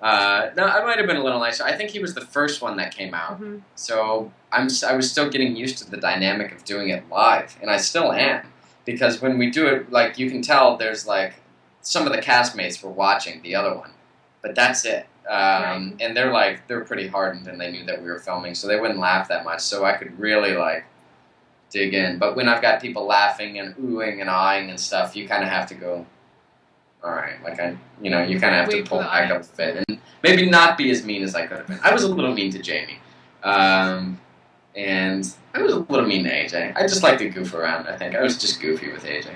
No, I might have been a little nicer. I think he was the first one that came out, Mm-hmm. so I was still getting used to the dynamic of doing it live, and I still am because when we do it, like you can tell, there's like some of the castmates were watching the other one, but that's it. Right. And they're pretty hardened, and they knew that we were filming, so they wouldn't laugh that much. So I could really like dig in. But when I've got people laughing and oohing and ahhing and stuff, you kind of have to go. All right, like you kind of have to Wait for pull the back up a audience. bit and maybe not be as mean as I could have been. I was a little mean to Jamie, and I was a little mean to AJ. I just like to goof around. I think I was just goofy with AJ,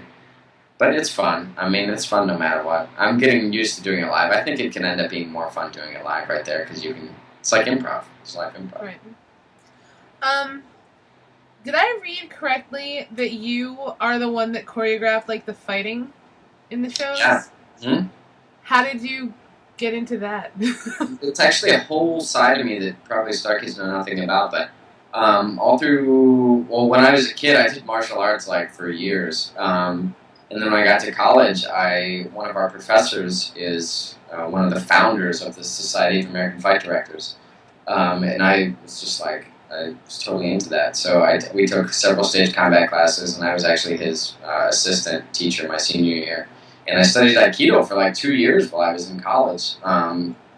but it's fun. I mean, it's fun no matter what. I'm getting used to doing it live. I think it can end up being more fun doing it live right there because you can. It's like improv. It's live improv. Right. Did I read correctly that you are the one that choreographed like the fighting in the shows? Yeah. How did you get into that? It's actually a whole side of me that probably Star Kids know nothing about, but all through, well, when I was a kid, I did martial arts like for years. And then when I got to college, one of our professors is one of the founders of the Society of American Fight Directors. And I was just like, I was totally into that. So we took several stage combat classes, and I was actually his assistant teacher my senior year. And I studied Aikido for like 2 years while I was in college.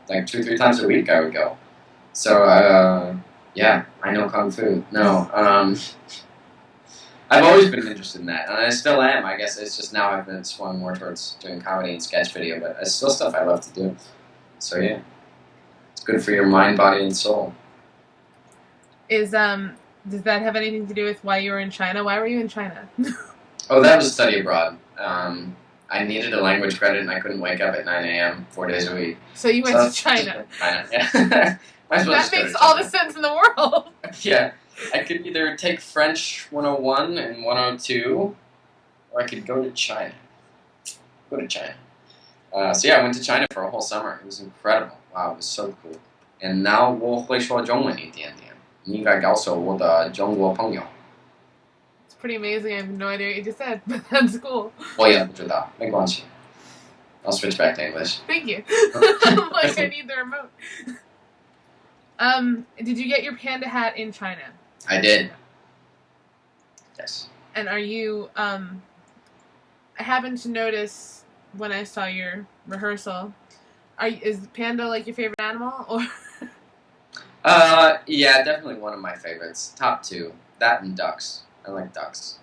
Like 2 or 3 times a week I would go. So, yeah, I know Kung Fu. No, I've always been interested in that, and I still am. I guess it's just now I've been swung more towards doing comedy and sketch video, but it's still stuff I love to do. So, yeah, it's good for your mind, body, and soul. Does that have anything to do with why you were in China? Why were you in China? Oh, that was a study abroad. I needed a language credit, and I couldn't wake up at 9 a.m. 4 days a week. So you went to China. China, yeah. That makes all the sense in the world. Yeah, I could either take French 101 and 102, or I could go to China. Go to China. So yeah, I went to China for a whole summer. It was incredible. Wow, it was so cool. And now 我会说中文一点点。你应该告诉我的中国朋友。It's pretty amazing. I have no idea what you just said, but that's cool. 我也不知道，没关系。I'll switch back to English. Thank you. I'm like, I need the remote. Did you get your panda hat in China? I did. Yes. And are you, I happened to notice when I saw your rehearsal, is panda like your favorite animal, or? Yeah, definitely one of my favorites. Top 2. That and ducks. I like ducks.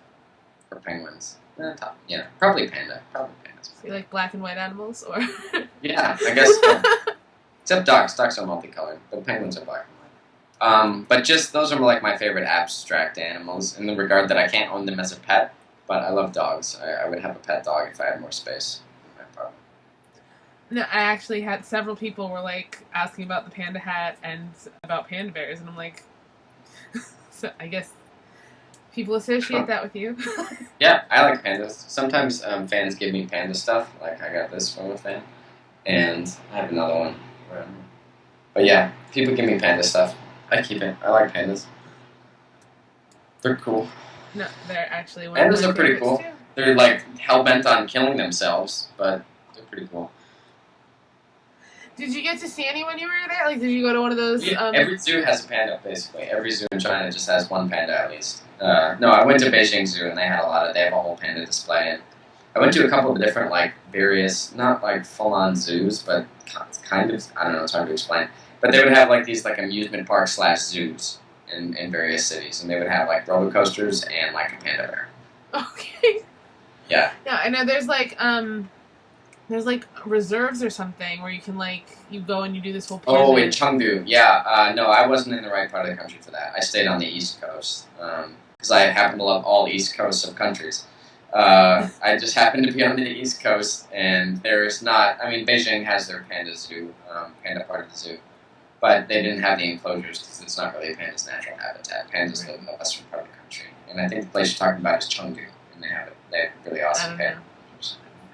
Or penguins. Probably panda. Probably pandas. So you like black and white animals, or? Yeah, I guess so. Except ducks. Ducks are multicolored, but penguins are black and white. But just, those are like my favorite abstract animals in the regard that I can't own them as a pet, but I love dogs. I would have a pet dog if I had more space in my apartment. No, I actually had several people were like asking about the panda hat and about panda bears, and I'm like, so I guess people associate that with you. Yeah, I like pandas. Sometimes fans give me panda stuff, like I got this from a fan, and I have another one. But yeah, people give me panda stuff. I keep it. I like pandas. They're cool. No, they're actually one Pandas of my are pretty favorites, cool. too. They're like hell-bent on killing themselves, but they're pretty cool. Did you get to see any when you were there? Like, did you go to one of those? Yeah, every zoo has a panda, basically. Every zoo in China just has one panda at least. No, I went to Beijing Zoo and they had they have a whole panda display. And I went to a couple of different, like, various, not like full-on zoos, but kind of, I don't know, it's hard to explain. But they would have like these like amusement park / zoos in various cities. And they would have like roller coasters and like a panda bear. Okay. Yeah. Yeah, I know there's like reserves or something where you can like you go and you do this whole panda. Oh, in Chengdu, yeah. No, I wasn't in the right part of the country for that. I stayed on the East Coast because I happen to love all East Coasts of countries. I just happened to be on the East Coast, and there's not. I mean, Beijing has their panda zoo, panda part of the zoo, but they didn't have the enclosures because it's not really a panda's natural habitat. Pandas live in the western part of the country, and I think the place you're talking about is Chengdu, and they have really awesome panda.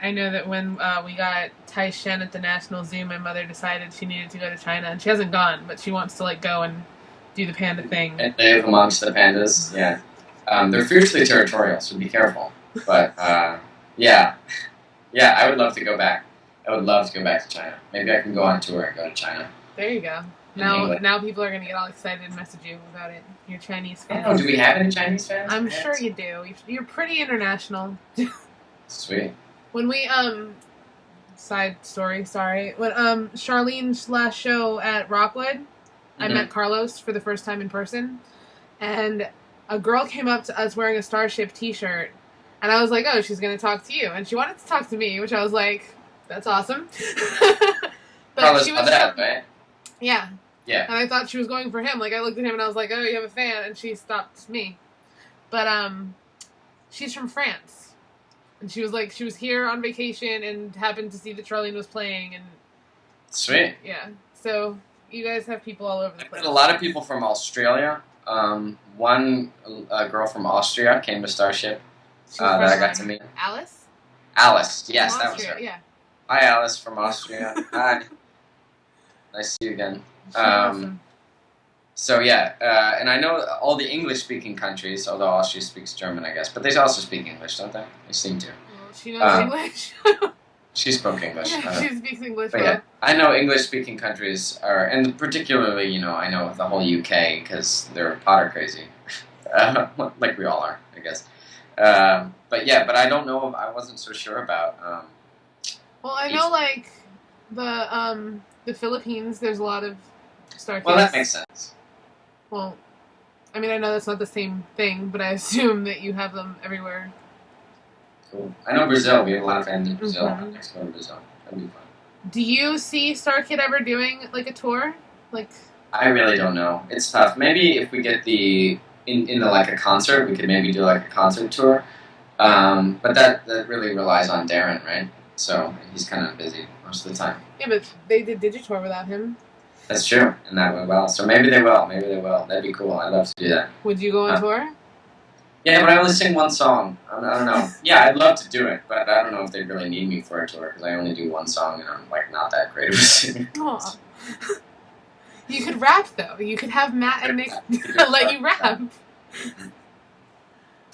I know that when we got Tai Shen at the National Zoo, my mother decided she needed to go to China, and she hasn't gone, but she wants to like go and do the panda thing. And live amongst the pandas, yeah. They're fiercely territorial, so be careful. But yeah, I would love to go back. I would love to go back to China. Maybe I can go on tour and go to China. There you go. Now people are gonna get all excited and message you about it. Your Chinese I fans. don't know, do we have any Chinese fans? I'm sure you do. You're pretty international. Sweet. When we side story, sorry. When Charlene's last show at Rockwood, I met Carlos for the first time in person, and a girl came up to us wearing a Starship t-shirt, and I was like, oh, she's gonna talk to you, and she wanted to talk to me, which I was like, that's awesome. But Carlos she was Padet, right? Yeah. Yeah. And I thought she was going for him. Like, I looked at him and I was like, oh, you have a fan, and she stopped me. But she's from France. And she was like, she was here on vacation and happened to see that Charlene was playing, and Sweet. yeah. So you guys have people all over the place. A lot of people from Australia. One girl from Austria came to Starship that I got to meet. Alice? Alice, yes, From that was Austria, her. Yeah. Hi, Alice from Austria. Hi. Nice to see you again. She's awesome. So yeah, and I know all the English-speaking countries, although Austria speaks German, I guess, but they also speak English, don't they? They seem to. Well, she knows English. She spoke English. Yeah, she speaks English But well. yeah, I know English-speaking countries are, and particularly, you know, I know the whole UK because they're Potter crazy, like we all are, I guess. But yeah, but I don't know. I wasn't so sure about. Well, I know like the Philippines. There's a lot of Star Kids. Well, that makes sense. Well, I mean, I know that's not the same thing, but I assume that you have them everywhere. Cool. I know Brazil. We have a lot of fans in Brazil. Mhm. Next go to Brazil. That'd be fun. Do you see Star Kid ever doing like a tour? Like, I really don't know. It's tough. Maybe if we get into like a concert, we could maybe do like a concert tour. But that really relies on Darren, right? So he's kind of busy most of the time. yeah, but they did Digitour without him. That's true, and that went well. So maybe they will. Maybe they will. That'd be cool. I'd love to do that. Would you go on tour? Yeah, but I only sing one song. I don't know. Yeah, I'd love to do it, but I don't know if they really need me for a tour because I only do one song and I'm like not that great of a singer. Aw. You could rap though. You could have Matt and Nick let you rap.